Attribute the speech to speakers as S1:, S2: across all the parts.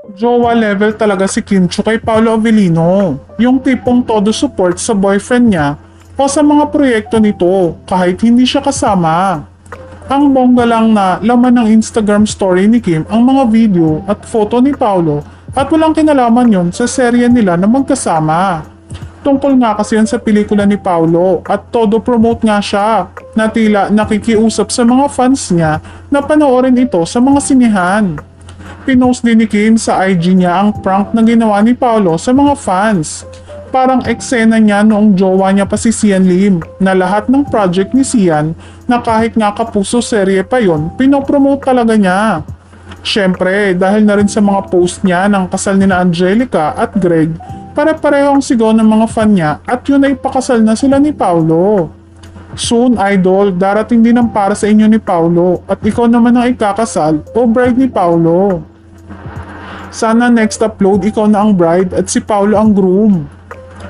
S1: Jowa level talaga si Kim Chiu kay Paolo Avellino. Yung tipong todo support sa boyfriend niya o sa mga proyekto nito kahit hindi siya kasama. Ang bongga lang na laman ng Instagram story ni Kim ang mga video at photo ni Paolo at walang kinalaman yon sa serye nila na magkasama. Tungkol nga kasi yan sa pelikula ni Paolo at todo promote nga siya na tila nakikiusap sa mga fans niya na panoorin ito sa mga sinihan. Pinost din ni Kim sa IG niya ang prank na ginawa ni Paolo sa mga fans. Parang eksena niya noong jowa niya pa si Sian Lim na lahat ng project ni Sian na kahit nga kapuso serye pa yon, pinopromote talaga niya. Syempre, dahil na rin sa mga post niya ng kasal ni na Angelica at Greg, pare-parehong sigaw ng mga fan niya at yun ay pakasal na sila ni Paolo. Soon, idol, darating din ang para sa inyo ni Paolo at ikaw naman ang ikakasal o bride ni Paolo. Sana next upload ikaw na ang bride at si Paolo ang groom.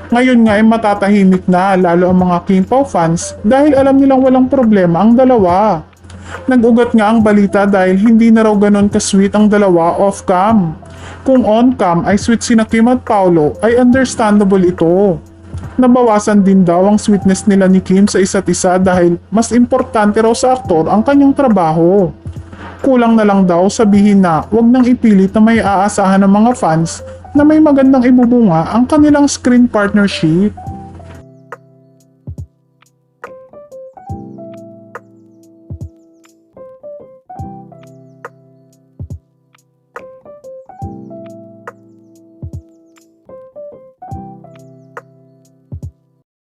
S1: Ngayon nga ay matatahimik na lalo ang mga Kim Pao fans dahil alam nilang walang problema ang dalawa. Nag-ugat nga ang balita dahil hindi na raw ganon ka-sweet ang dalawa off-cam. Kung on-cam ay sweet sina Kim at Paolo ay understandable ito. Nabawasan din daw ang sweetness nila ni Kim sa isa't isa dahil mas importante raw sa aktor ang kanyang trabaho. Kulang na lang daw sabihin na wag nang ipilit na may aasahan ng mga fans na may magandang ibubunga ang kanilang screen partnership.